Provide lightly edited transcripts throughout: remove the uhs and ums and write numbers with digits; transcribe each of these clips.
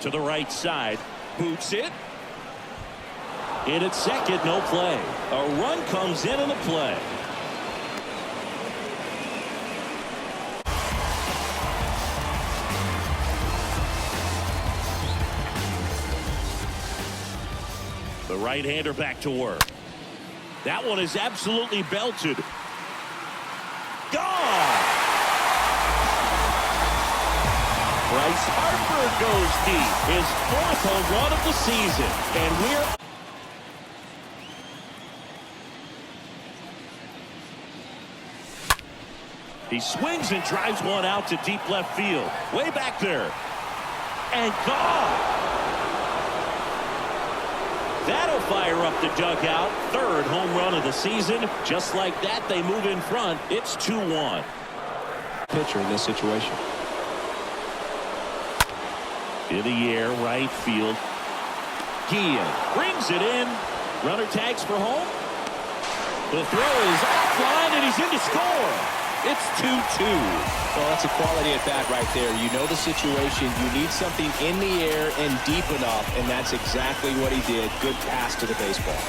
To the right side. Boots it. In at second, no play. A run comes in on the play. The right-hander back to work. That one is absolutely belted. Gone! Bryce Harper goes deep. His 4th home run of the season. And he swings and drives one out to deep left field. Way back there. And gone! That'll fire up the dugout. 3rd home run of the season. Just like that, they move in front. It's 2-1. Pitcher in this situation. In the air, right field. Guillen brings it in. Runner tags for home. The throw is offline, and he's in to score. It's 2-2. Well, that's a quality at bat right there. You know the situation. You need something in the air and deep enough, and that's exactly what he did. Good pass to the baseball.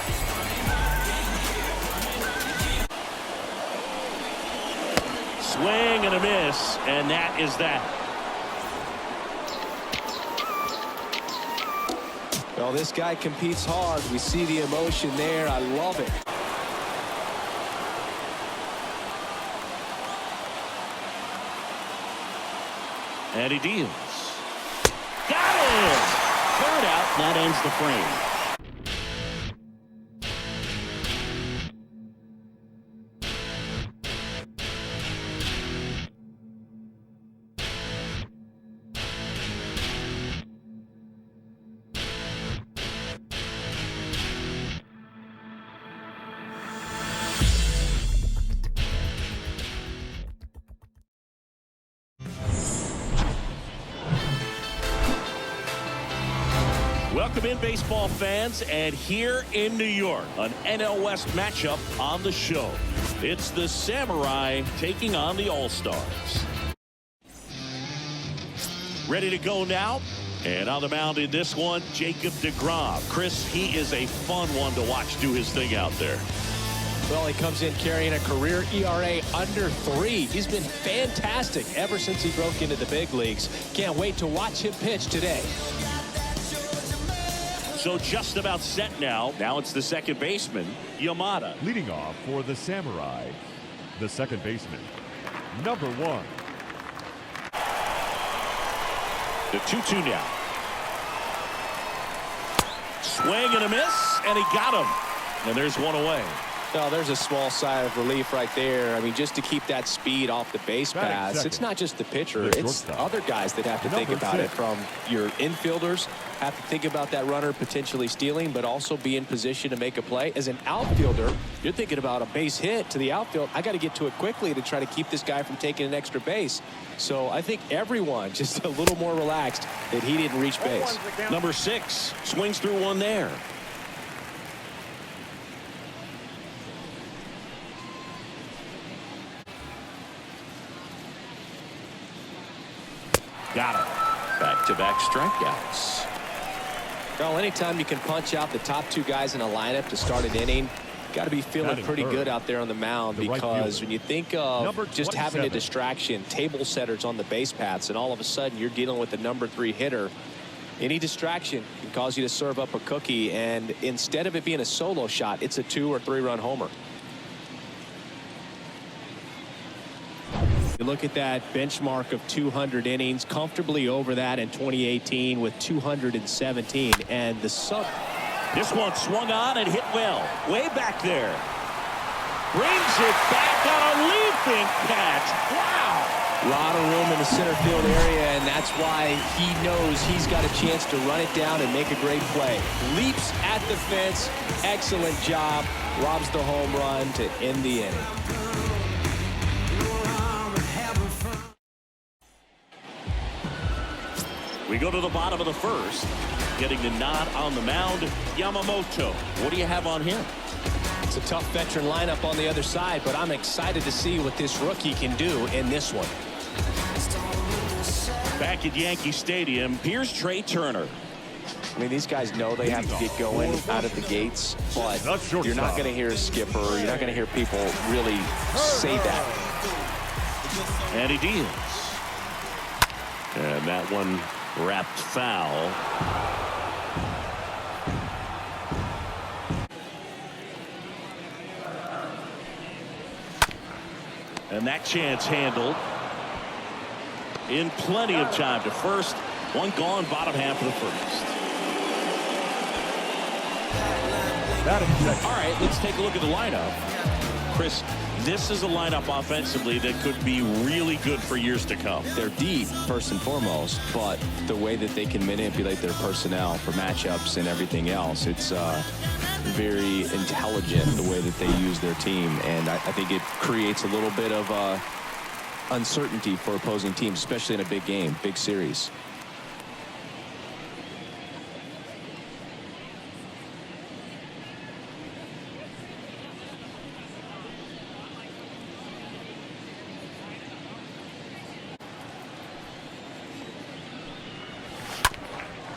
Swing and a miss, and that is that. Well, this guy competes hard. We see the emotion there. I love it. And he deals. Got it! 3rd out. That ends the frame. Welcome in, baseball fans, and here in New York, an NL West matchup on the show. It's the Samurai taking on the All-Stars. Ready to go now? And on the mound in this one, Jacob deGrom. Chris, he is a fun one to watch do his thing out there. Well, he comes in carrying a career ERA under 3. He's been fantastic ever since he broke into the big leagues. Can't wait to watch him pitch today. So just about set now. Now it's the second baseman, Yamada. Leading off for the Samurai, the second baseman, number 1. The 2-2 now. Swing and a miss, and he got him. And there's one away. Well, there's a small sigh of relief right there. I mean, just to keep that speed off the base pass. It's not just the pitcher. It's other guys that have to think about it. From your infielders, have to think about that runner potentially stealing, but also be in position to make a play. As an outfielder, you're thinking about a base hit to the outfield. I got to get to it quickly to try to keep this guy from taking an extra base. So I think everyone just a little more relaxed that he didn't reach base. Number 6 swings through one there. Got it. Back-to-back strikeouts. Well, anytime you can punch out the top 2 guys in a lineup to start an inning, got to be feeling pretty good out there on the mound, because when you think of just having a distraction, table setters on the base paths, and all of a sudden you're dealing with the number 3 hitter, any distraction can cause you to serve up a cookie, and instead of it being a solo shot, it's a 2 or 3 run homer. You look at that benchmark of 200 innings, comfortably over that in 2018 with 217, and the sub. This one swung on and hit well. Way back there. Brings it back on a leaping catch. Wow. A lot of room in the center field area, and that's why he knows he's got a chance to run it down and make a great play. Leaps at the fence. Excellent job. Robs the home run to end the inning. We go to the bottom of the first. Getting the nod on the mound, Yamamoto. What do you have on him? It's a tough veteran lineup on the other side, but I'm excited to see what this rookie can do in this one. Back at Yankee Stadium, here's Trey Turner. I mean, these guys know they have to get going out of the gates, but you're not going to hear a skipper. You're not going to hear people really say that. And he deals. And that one wrapped foul. And that chance handled. In plenty of time to first. One gone, bottom half of the first. All right, let's take a look at the lineup. Chris, this is a lineup offensively that could be really good for years to come. They're deep, first and foremost, but the way that they can manipulate their personnel for matchups and everything else, it's very intelligent the way that they use their team. And I think it creates a little bit of uncertainty for opposing teams, especially in a big game, big series.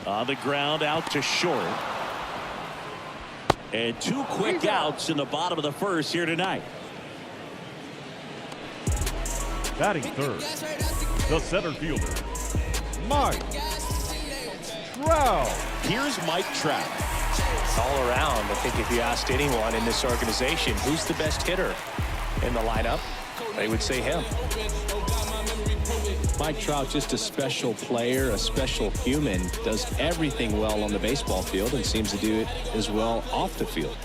On the ground, out to short. And two quick outs in the bottom of the first here tonight. Batting third, the center fielder, Mike Trout. Here's Mike Trout. All around, I think if you asked anyone in this organization who's the best hitter in the lineup, they would say him. Mike Trout, just a special player, a special human, does everything well on the baseball field and seems to do it as well off the field.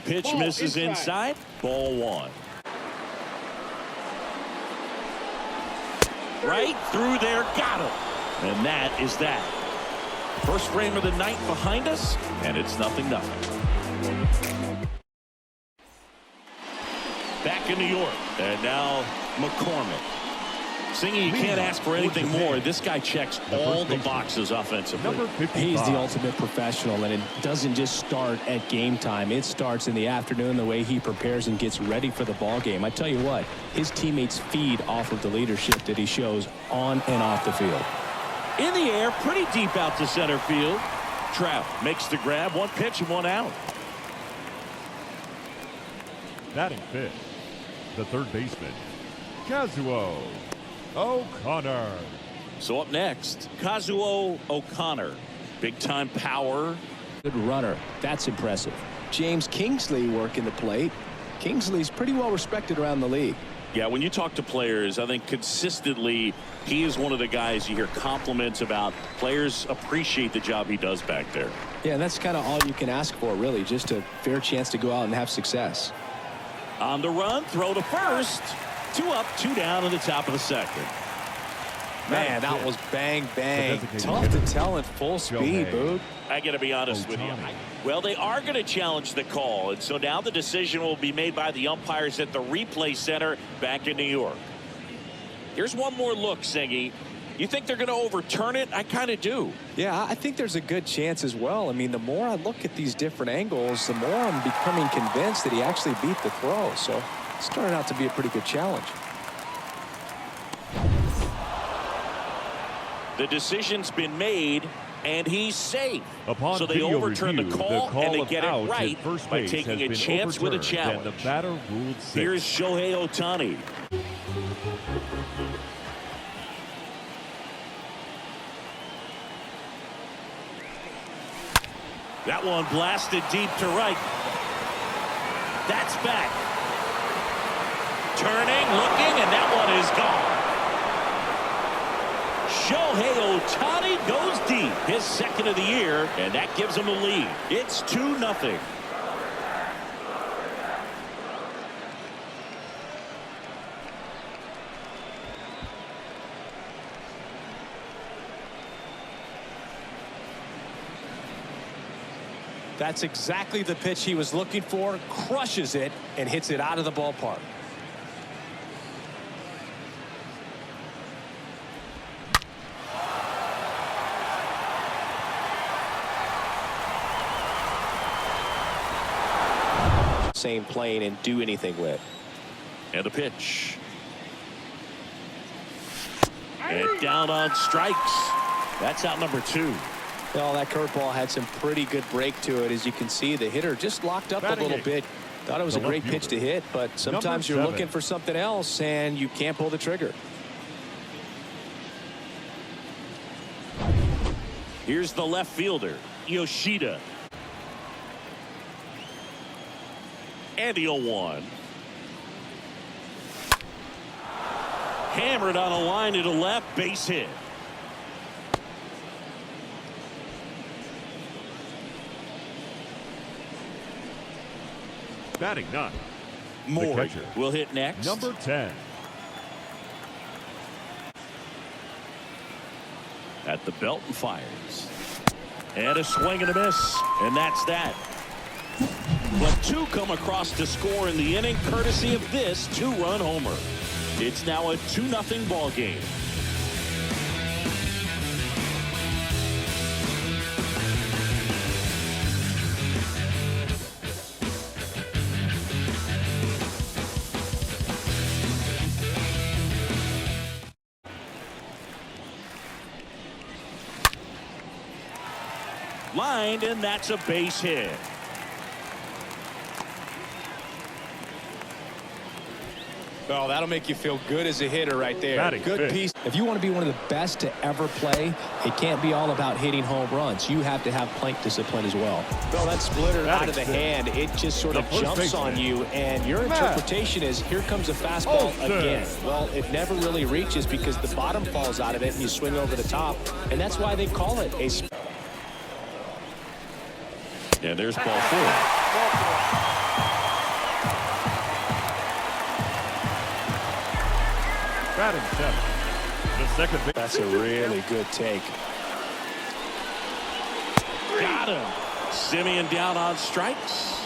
Pitch misses inside. Ball one. Right through there, got him. And that is that. First frame of the night behind us, and it's 0-0. Back in New York, and now McCormick. Singy, you can't ask for anything more. This guy checks all the boxes offensively. He's the ultimate professional, and it doesn't just start at game time. It starts in the afternoon, the way he prepares and gets ready for the ball game. I tell you what, his teammates feed off of the leadership that he shows on and off the field. In the air, pretty deep out to center field. Trout makes the grab, one pitch and one out. Batting fifth, the third baseman, Kazuo O'Connor. So up next, Kazuo O'Connor. Big time power. Good runner. That's impressive. James Kingsley working the plate. Kingsley's pretty well respected around the league. Yeah, when you talk to players, I think consistently he is one of the guys you hear compliments about. Players appreciate the job he does back there. Yeah, and that's kind of all you can ask for, really, just a fair chance to go out and have success. On the run, throw to first. 2 up, 2 down in the top of the second. Man, that was bang, bang. Tough to tell at full speed, Boog. I got to be honest with you. Well, they are going to challenge the call, and so now the decision will be made by the umpires at the replay center back in New York. Here's one more look, Singy. You think they're going to overturn it? I kind of do. Yeah, I think there's a good chance as well. I mean, the more I look at these different angles, the more I'm becoming convinced that he actually beat the throw. So it's turning out to be a pretty good challenge. The decision's been made, and he's safe. Upon so they overturn review, the call and they get it out right first by base taking a has chance been with a overturned, challenge. and the batter ruled safe. Here's Shohei Ohtani. That one blasted deep to right. That's back. Turning, looking, and that one is gone. Shohei Ohtani goes deep, his second of the year, and that gives him the lead. It's 2-0. That's exactly the pitch he was looking for, crushes it, and hits it out of the ballpark. Same plane and do anything with. And the pitch. And down on strikes. That's out number 2. Well, that curveball had some pretty good break to it. As you can see, the hitter just locked up a little bit. Thought it was a great pitch to hit, but sometimes you're looking for something else and you can't pull the trigger. Here's the left fielder, Yoshida. And the 0-1. Hammered on a line to the left, base hit. Batting 9. Moore will hit next. Number 10. At the belt and fires. And a swing and a miss. And that's that. But 2 come across to score in the inning, courtesy of this 2-run homer. It's now a 2-0 ball game. Lined, and that's a base hit. Oh, that'll make you feel good as a hitter right there. Good piece. If you want to be one of the best to ever play, it can't be all about hitting home runs. You have to have plate discipline as well. Well, that splitter out of the hand, it just sort of jumps on you, and your interpretation is, here comes a fastball again. Well, it never really reaches because the bottom falls out of it and you swing over the top, and that's why they call it a split. And there's ball 4. Batting 7. The second base. That's a really good take. Got him. Simeon down on strikes.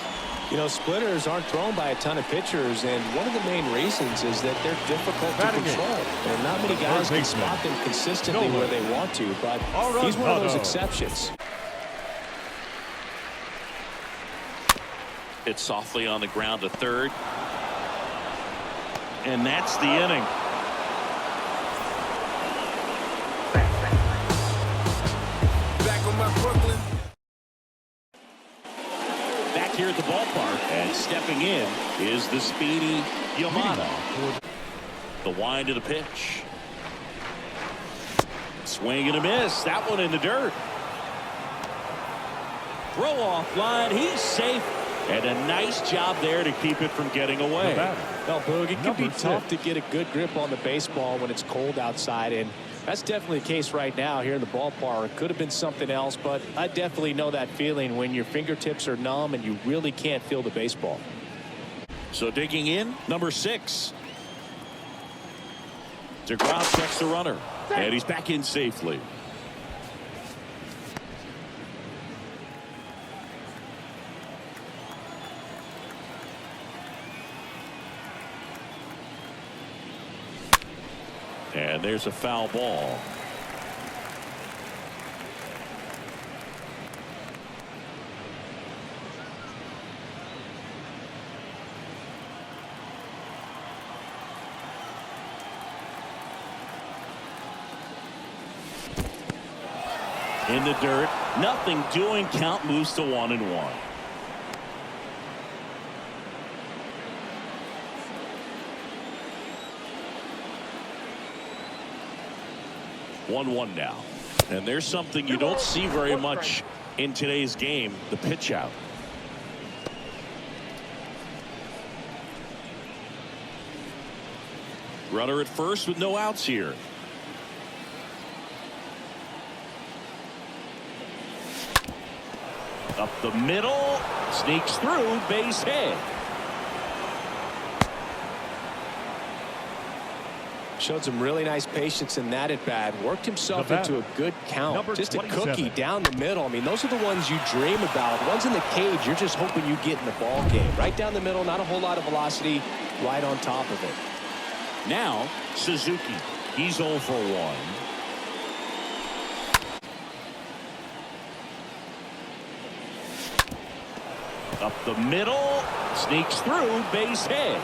You know, splitters aren't thrown by a ton of pitchers, and one of the main reasons is that they're difficult to control. There are not many guys can spot them consistently where they want to, but he's one of those exceptions. Hit softly on the ground to third. And that's the inning. Back here at the ballpark, and stepping in is the speedy Yamada. The wind of the pitch. Swing and a miss. That one in the dirt. Throw off line. He's safe. And a nice job there to keep it from getting away. Well, Boog, it can be tough to get a good grip on the baseball when it's cold outside, and that's definitely the case right now here in the ballpark. It could have been something else, but I definitely know that feeling when your fingertips are numb and you really can't feel the baseball. So digging in, number 6. DeGrom checks the runner, and he's back in safely. And there's a foul ball. In the dirt, nothing doing. Count moves to 1-1. One now, and there's something you don't see very much in today's game: the pitch out. Runner at first with no outs here. Up the middle, sneaks through, base hit. Showed some really nice patience in that at bat. Worked himself into a good count. Just a cookie down the middle. I mean, those are the ones you dream about. Ones in the cage, you're just hoping you get in the ball game. Right down the middle, not a whole lot of velocity, right on top of it. Now, Suzuki. He's 0 for 1. Up the middle, sneaks through, base hit.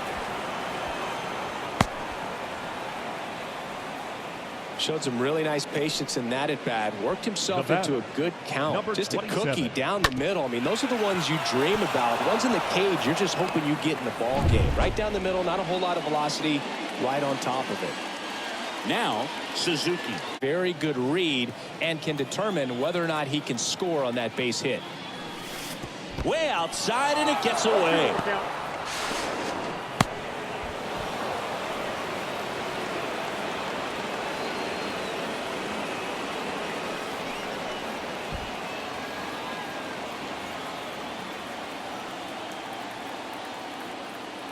Showed some really nice patience in that at bat. Worked himself into a good count. Number Just a 27. cookie down the middle. I mean, those are the ones you dream about. Ones in the cage, you're just hoping you get in the ball game. Right down the middle, not a whole lot of velocity, right on top of it. Now, Suzuki. Very good read and can determine whether or not he can score on that base hit. Way outside, and it gets away.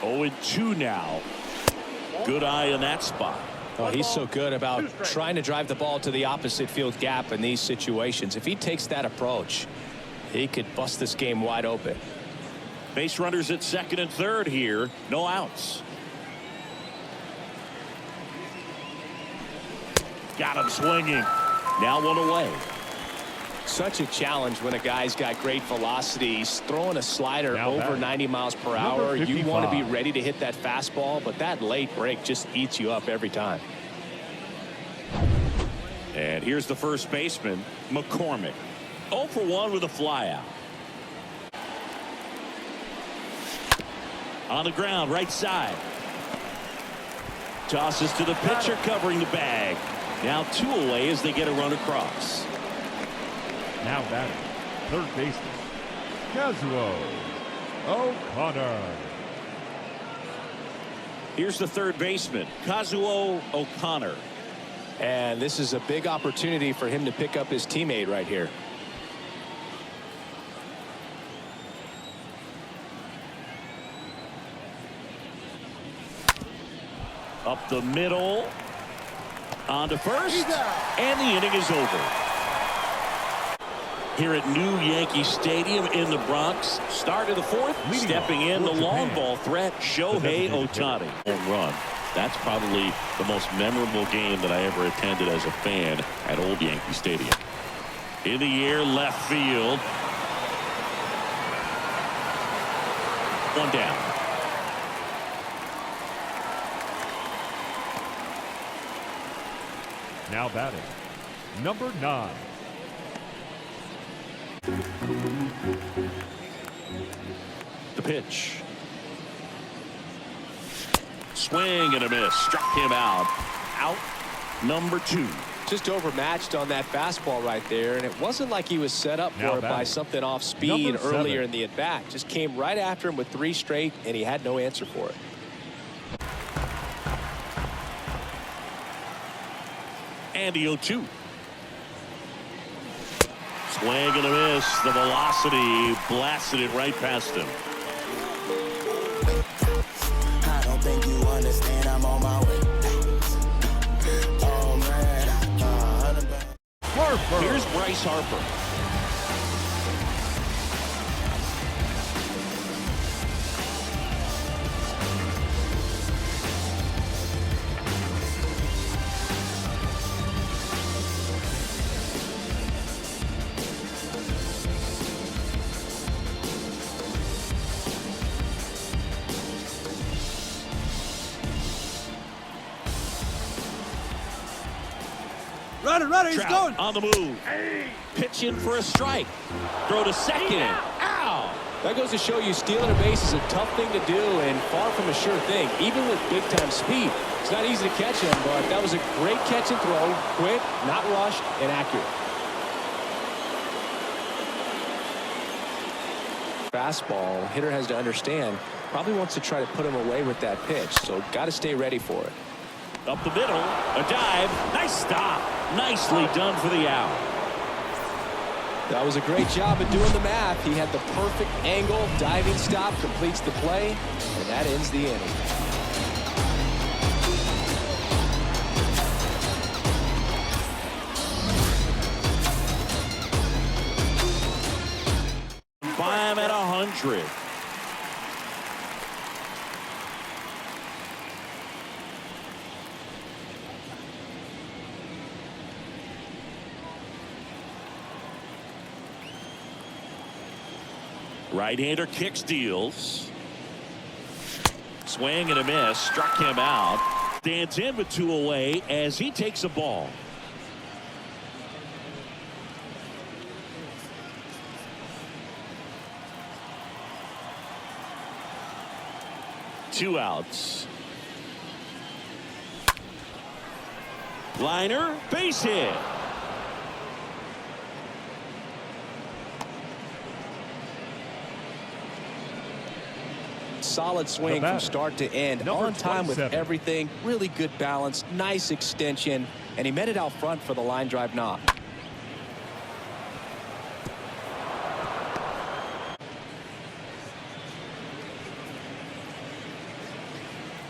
Oh, and 2 now. Good eye in that spot. Oh, he's so good about trying to drive the ball to the opposite field gap in these situations. If he takes that approach, he could bust this game wide open. Base runners at second and third here. No outs. Got him swinging. Now 1 away. Such a challenge when a guy's got great velocity. He's throwing a slider Now over 90 miles per hour. You want to be 55. ready to hit that fastball, but that late break just eats you up every time. And here's the first baseman, McCormick. 0 for 1 with a flyout. On the ground, right side. Tosses to the pitcher, covering the bag. Now 2 away as they get a run across. Now batting, third baseman, Kazuo O'Connor. Here's the third baseman, Kazuo O'Connor. And this is a big opportunity for him to pick up his teammate right here. Up the middle. On to first. And the inning is over. Here at New Yankee Stadium in the Bronx. Start of the fourth. Stepping in the long ball threat, Shohei Ohtani. Home run. That's probably the most memorable game that I ever attended as a fan at Old Yankee Stadium. In the air, left field. 1 down. Now batting, number 9. The pitch. Swing and a miss. Struck him out. Out number 2. Just overmatched on that fastball right there, and it wasn't like he was set up Now for it by batting, something off speed number 7. earlier in the at-bat. Just came right after him with 3 straight, and he had no answer for it. And the 0-2. Swing and a miss. The velocity blasted it right past him. I don't think you understand. I'm on my way. Oh man. Harper. Here's Bryce Harper. Runner, he's Trout going. on the move. Pitch in for a strike. Throw to second. Ow! That goes to show you stealing a base is a tough thing to do and far from a sure thing, even with big-time speed. It's not easy to catch him, but that was a great catch and throw. Quick, not rushed, and accurate. Fastball, hitter has to understand, probably wants to try to put him away with that pitch, so got to stay ready for it. Up the middle. A dive. Nice stop. Nicely done for the out. That was a great job of doing the math. He had the perfect angle. Diving stop completes the play, and that ends the inning. By him at 100. Right-hander kicks, deals. Swing and a miss. Struck him out. Stands in with 2 away as he takes a ball. 2 outs. Liner, base hit. Solid swing from start to end, on time with everything. Really good balance, nice extension, and he met it out front for the line drive knock.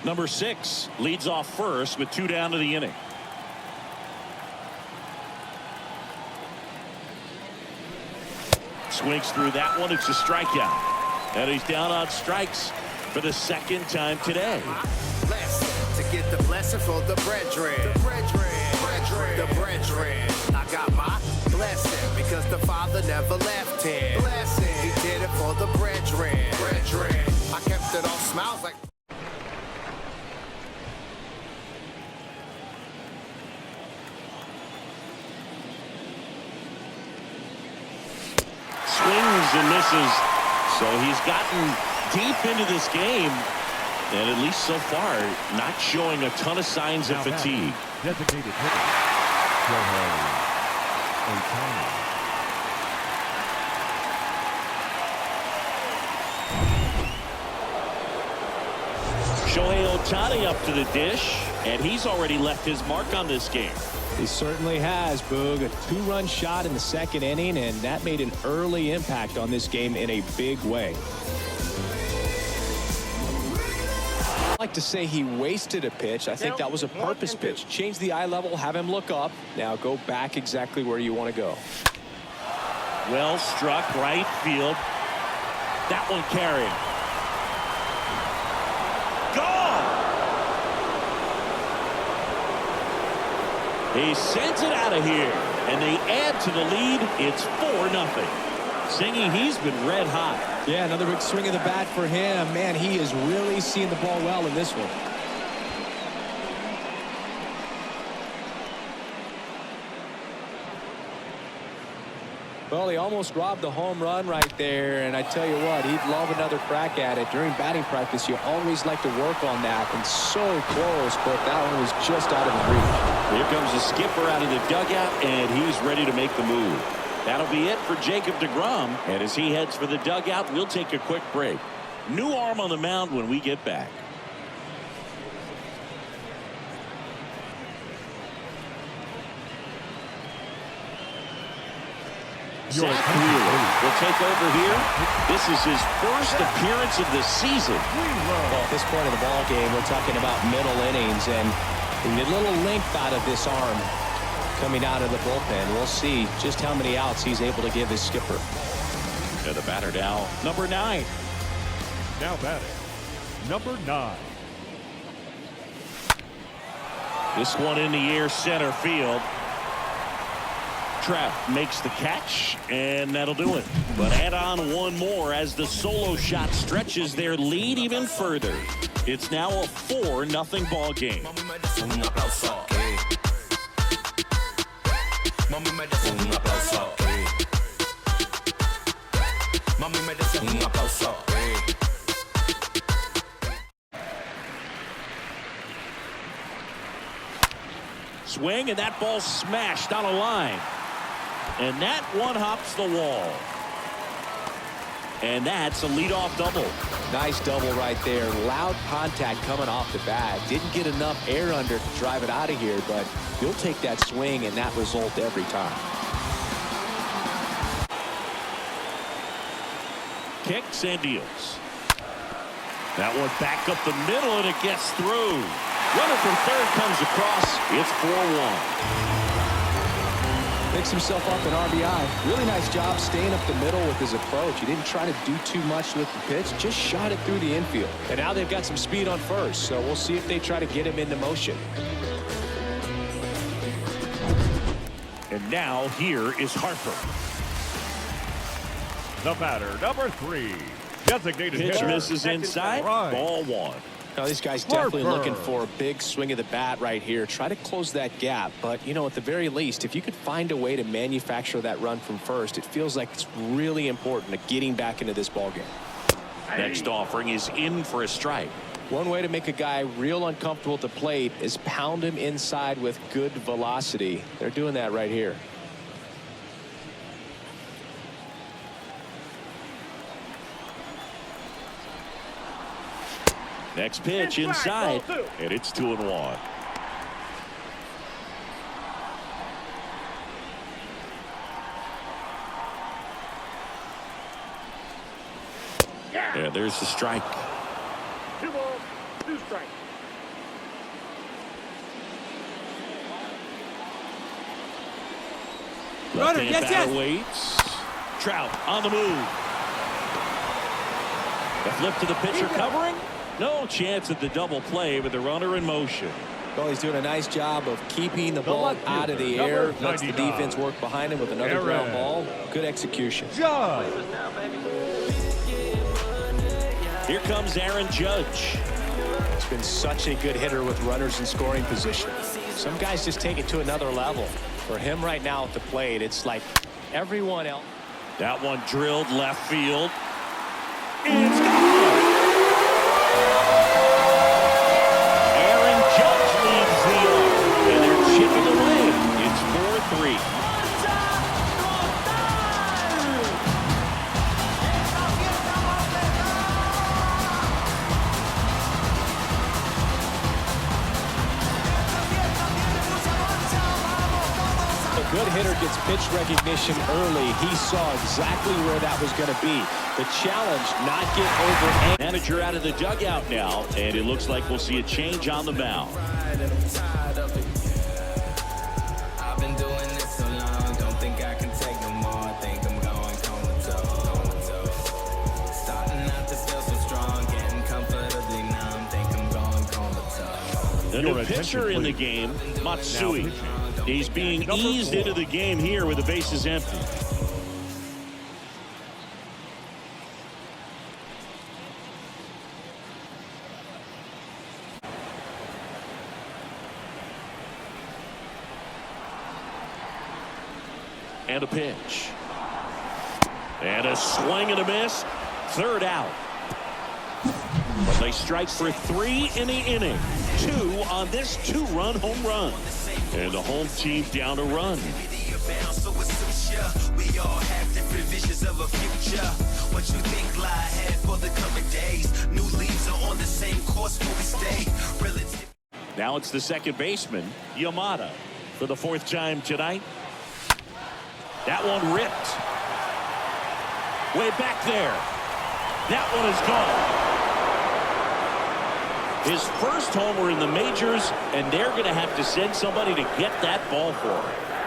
Number 6 leads off first with 2 down to the inning. Swings through that one. It's a strikeout. And he's down on strikes for the second time today. To get the blessing for the brethren. The brethren. I got my blessing because the Father never left him. He did it for the brethren. I kept it all smiles like. Swings and misses. So he's gotten deep into this game, and at least so far not showing a ton of signs of fatigue. Designated hitter, Shohei Ohtani up to the dish, and he's already left his mark on this game. He certainly has, Boog. A 2-run shot in the second inning, and that made an early impact on this game in a big way. I'd like to say he wasted a pitch. I think that was a purpose pitch. Change the eye level, have him look up. Now go back exactly where you want to go. Well struck, right field. That one carrying. He sends it out of here, and they add to the lead. It's 4-0. Singing, he's been red hot. Yeah, another big swing of the bat for him. Man, he is really seeing the ball well in this one. Well, he almost robbed the home run right there, and I tell you what, he'd love another crack at it. During batting practice, you always like to work on that, and so close, but that one was just out of his reach. Here comes the skipper out of the dugout, and he's ready to make the move. That'll be it for Jacob deGrom, and as he heads for the dugout, we'll take a quick break. New arm on the mound when we get back. Zach Wheeler will take over here. This is his first appearance of the season. Well, at this point of the ball game, we're talking about middle innings, and a little length out of this arm coming out of the bullpen. We'll see just how many outs he's able to give his skipper. And the batter now, number 9. Now batting, number 9. This one in the air, center field. Trout makes the catch, and that'll do it. But add on one more as the solo shot stretches their lead even further. It's now a 4-0 ball game. Swing, and that ball smashed on a line. And that one hops the wall. And that's a leadoff double. Nice double right there. Loud contact coming off the bat. Didn't get enough air under to drive it out of here, but you'll take that swing and that result every time. Kicks and deals. That one back up the middle, and it gets through. Runner from third comes across. It's 4-1. Picks himself up an RBI. Really nice job staying up the middle with his approach. He didn't try to do too much with the pitch, just shot it through the infield. And now they've got some speed on first, so we'll see if they try to get him into motion. And now here is Harper. The batter, number 3. Designated Pitch hitter. misses inside. Ball 1. Now, this guy's definitely looking for a big swing of the bat right here. Try to close that gap. But, you know, at the very least, if you could find a way to manufacture that run from first, it feels like it's really important to getting back into this ballgame. Next offering is in for a strike. One way to make a guy real uncomfortable at the plate is pound him inside with good velocity. They're doing that right here. Next pitch inside, and it's 2-1. And there's the strike. 2 balls, 2 strikes. Runner, Left-hand yes, batter waits. Trout on the move. The flip to the pitcher covering. No chance at the double play with the runner in motion. Well, he's doing a nice job of keeping the ball out of the air. Lets the defense work behind him with another ground ball. Good execution. Here comes Aaron Judge. He's been such a good hitter with runners in scoring position. Some guys just take it to another level. For him right now at the plate, it's like everyone else. That one drilled left field. It's gone. Aaron Judge leads the yard, and they're chipping away. It's 4-3. A good hitter gets pitch recognition early. He saw exactly where that was going to be. The challenge, not get over. Manager out of the dugout now, and it looks like we'll see a change on the mound. I've been doing this so long, don't think I can take no more. I think I'm going comatose. Starting out to feel so strong, getting comfortably numb. Think I'm going comatose. The new pitcher in the game, Matsui. He's being eased into the game here with the bases empty. And a pitch. And a swing and a miss. Third out. But they strike for 3 in the inning. 2 on this 2-run home run. And the home team down a run. We all have different visions of a future. What you think lie ahead for the coming days? New leaves are on the same course where we stay. Relative. Now it's the second baseman, Yamada, for the 4th time tonight. That one ripped. Way back there. That one is gone. His first homer in the majors, and they're going to have to send somebody to get that ball for him.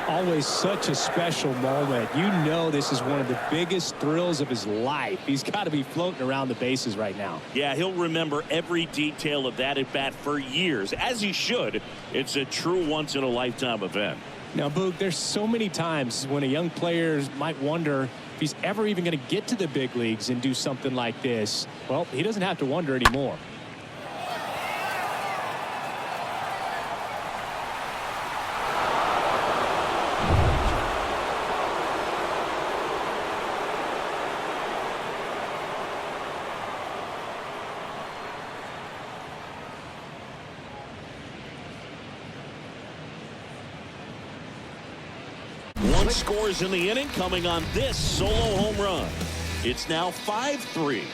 Always such a special moment. You know this is one of the biggest thrills of his life. He's got to be floating around the bases right now. Yeah, he'll remember every detail of that at bat for years, as he should. It's a true once-in-a-lifetime event. Now, Boog, there's so many times when a young player might wonder if he's ever even going to get to the big leagues and do something like this. Well, he doesn't have to wonder anymore. One scores in the inning coming on this solo home run. It's now 5-3.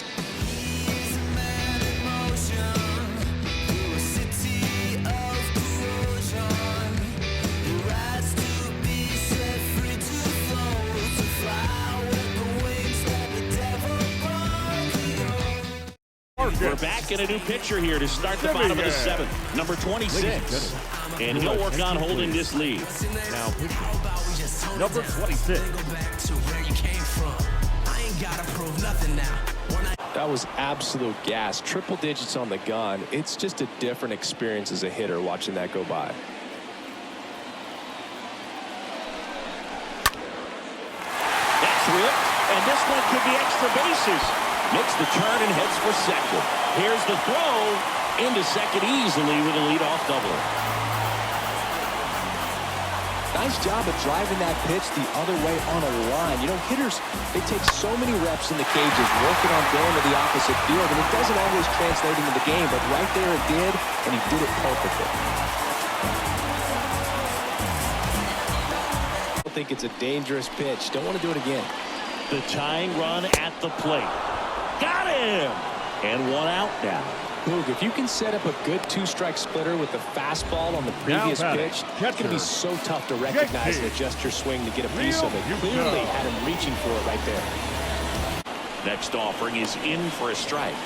We're back in a new pitcher here to start the bottom of the 7th. Number 26. And he'll work on holding this lead. Now number 26. That was absolute gas. Triple digits on the gun. It's just a different experience as a hitter watching that go by. That's ripped, and this one could be extra bases. Makes the turn and heads for second. Here's the throw into second easily with a leadoff double. Nice job of driving that pitch the other way on a line. You know, hitters, they take so many reps in the cages, working on going to the opposite field, and it doesn't always translate into the game, but right there it did, and he did it perfectly. I think it's a dangerous pitch. Don't want to do it again. The tying run at the plate. Got him! And one out now. Boog, if you can set up a good two-strike splitter with the fastball on the previous pitch, it's going to be so tough to recognize and adjust your swing to get a piece of it. Clearly had him reaching for it right there. Next offering is in for a strike.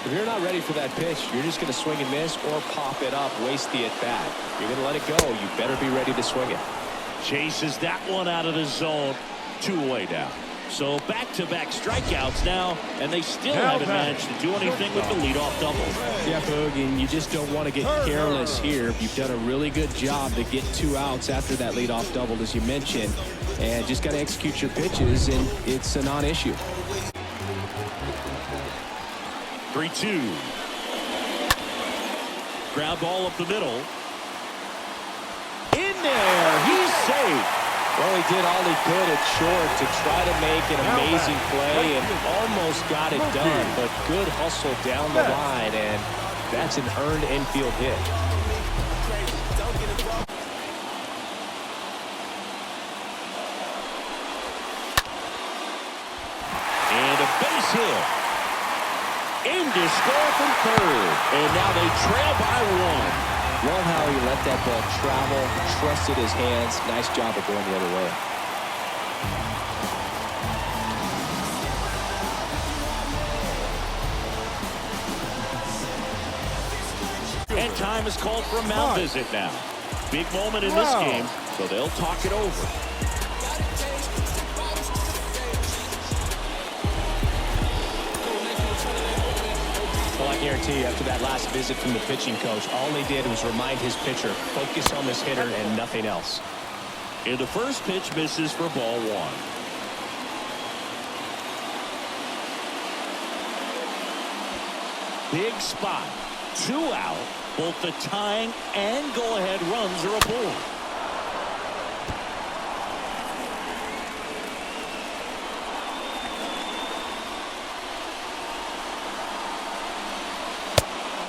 If you're not ready for that pitch, you're just going to swing and miss or pop it up, waste the at-bat. You're going to let it go. You better be ready to swing it. Chases that one out of the zone. 2 away now. So back-to-back strikeouts now, and they still haven't managed to do anything with the leadoff double. Yeah, Boog, and you just don't want to get careless here. You've done a really good job to get 2 outs after that leadoff double, as you mentioned, and just got to execute your pitches, and it's a non-issue. 3-2. Ground ball up the middle. In there, he's safe. Well, he did all he could at short to try to make an amazing play and almost got it done, but good hustle down the line, and that's an earned infield hit. And a base hit. In to score from third, and now they trail by 1. Love how he let that ball travel, trusted his hands. Nice job of going the other way. And time is called for a mound visit now. Big moment in this game, so they'll talk it over. Well, I guarantee you, after that last visit from the pitching coach, all he did was remind his pitcher, focus on this hitter and nothing else. And the first pitch misses for ball 1. Big spot. 2 out. Both the tying and go-ahead runs are aboard.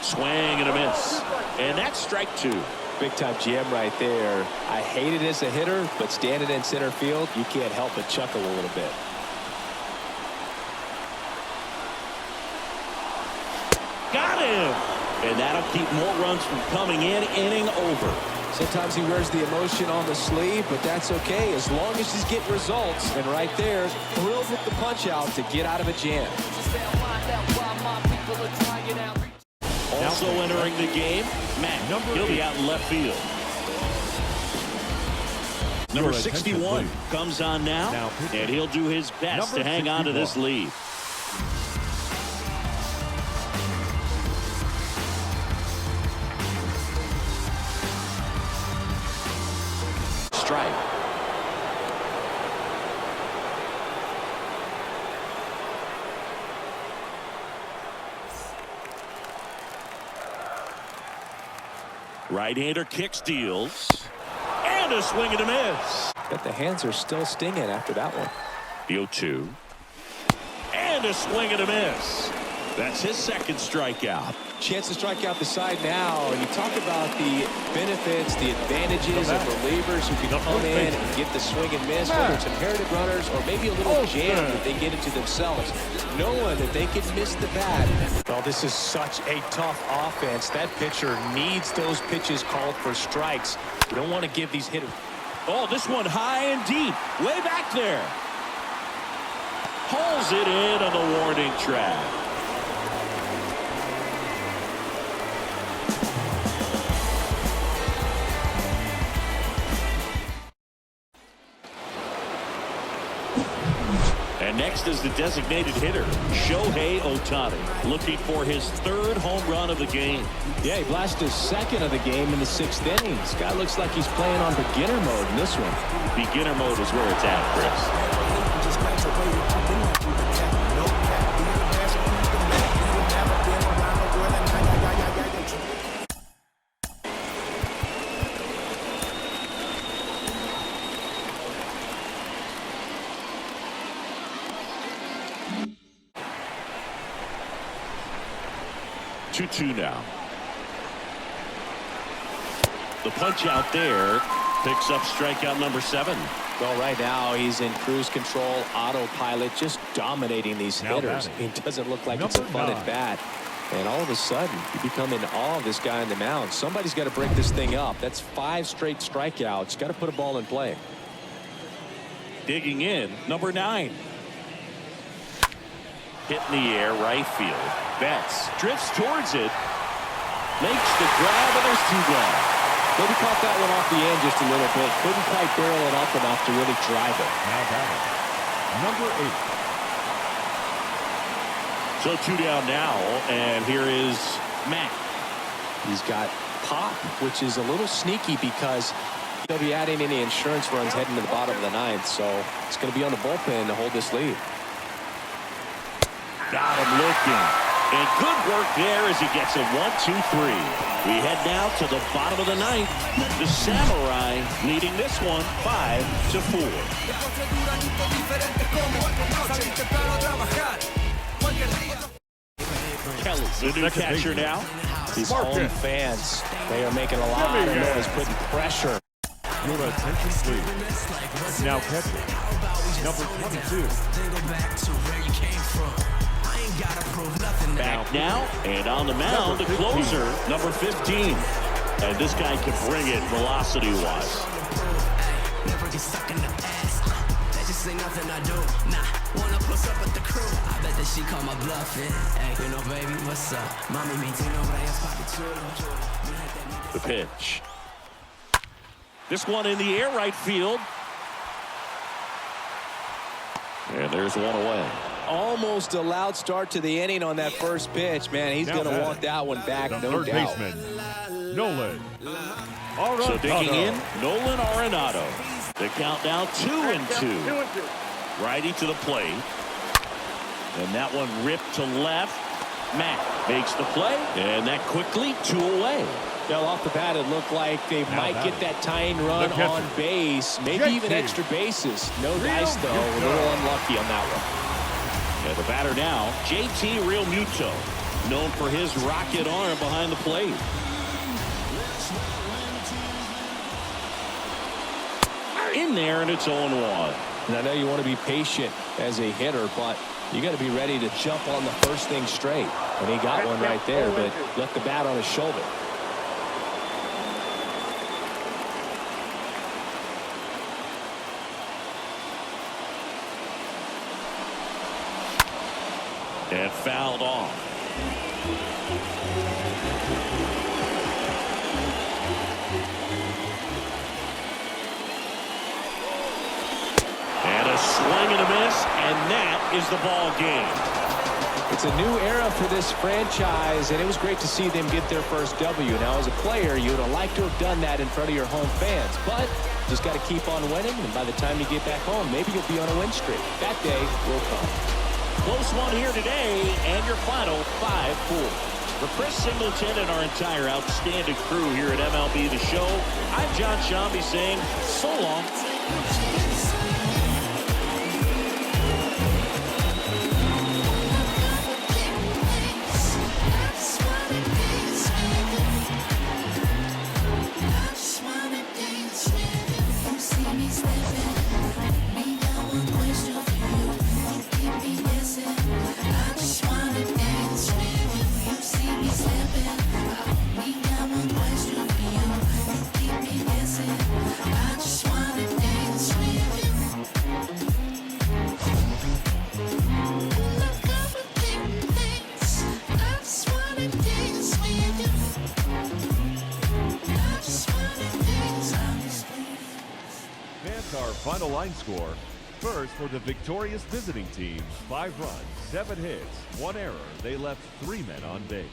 Swing and a miss. And that's strike 2. Big-time jam right there. I hate it as a hitter, but standing in center field, you can't help but chuckle a little bit. Got him! And that'll keep more runs from coming in, inning over. Sometimes he wears the emotion on the sleeve, but that's okay as long as he's getting results. And right there, thrilled with the punch-out to get out of a jam. Also entering the game, Matt. He'll be out in left field. Number 61 comes on now, and he'll do his best to hang on to this lead. Strike. Right-hander kicks, deals, and a swing and a miss. But the hands are still stinging after that one. The 0-2, and a swing and a miss. That's his second strikeout. Chance to strike out the side now, and you talk about the benefits, the advantages of relievers who can come in and get the swing and miss, whether it's inherited runners or maybe a little jam that they get into themselves, knowing that they can miss the bat. Well, this is such a tough offense. That pitcher needs those pitches called for strikes. You don't want to give these hitters. Oh, this one high and deep, way back there. Hauls it in on the warning track. And next is the designated hitter, Shohei Ohtani, looking for his 3rd home run of the game. Yeah, he blasted his 2nd of the game in the 6th inning. This guy looks like he's playing on beginner mode in this one. Beginner mode is where it's at, Chris. 2-2 now. The punch out there picks up strikeout number 7. Well, right now he's in cruise control, autopilot, just dominating these Now hitters. batting. It doesn't look like it's a fun at bat. And all of a sudden, you become in awe of this guy on the mound. Somebody's got to break this thing up. That's 5 straight strikeouts. Got to put a ball in play. Digging in, number 9. Hit in the air, right field. Betts drifts towards it. Makes the grab, and there's 2 gone. Maybe caught that one off the end just a little bit. Couldn't quite barrel it up enough to really drive it. Now batting, number 8. So 2 down now, and here is Matt. He's got pop, which is a little sneaky because he'll be adding any insurance runs heading to the bottom of the 9th. So it's going to be on the bullpen to hold this lead. Got him looking. And good work there as he gets a 1-2-3. We head now to the bottom of the 9th. The Samurai leading this one 5-4. Kelly, the new catcher now. These home fans, they are making a lot of noise, putting pressure. Your attention, please. Now catching, number 22. Back now, and on the mound, the closer, number 15. And this guy can bring it velocity-wise. The pitch. This one in the air, right field. And there's one away. Almost a loud start to the inning on that first pitch. Man, he's going to want that one back, The no third doubt. baseman, Nolan. So digging in, Nolan Arenado. The count now 2-2. Righty to the plate. And that one ripped to left. Matt makes the play, and that quickly 2 away. Now, off the bat, it looked like they might get that tying run on base, maybe even extra bases. No dice, though. A little unlucky on that one. And the batter now, JT Realmuto, known for his rocket arm behind the plate. In there, and it's 0-1. And I know you want to be patient as a hitter, but you got to be ready to jump on the first thing straight. And he got one right there, but left the bat on his shoulder. And fouled off. And a swing and a miss, and that is the ball game. It's a new era for this franchise, and it was great to see them get their first W. Now, as a player, you would have liked to have done that in front of your home fans, but just got to keep on winning, and by the time you get back home, maybe you'll be on a win streak. That day will come. Close one here today, and your final 5-4. For Chris Singleton and our entire outstanding crew here at MLB The Show, I'm John Shambi saying so long. Our final line score. First, for the victorious visiting team, 5 runs, 7 hits, 1 error. They left 3 men on base.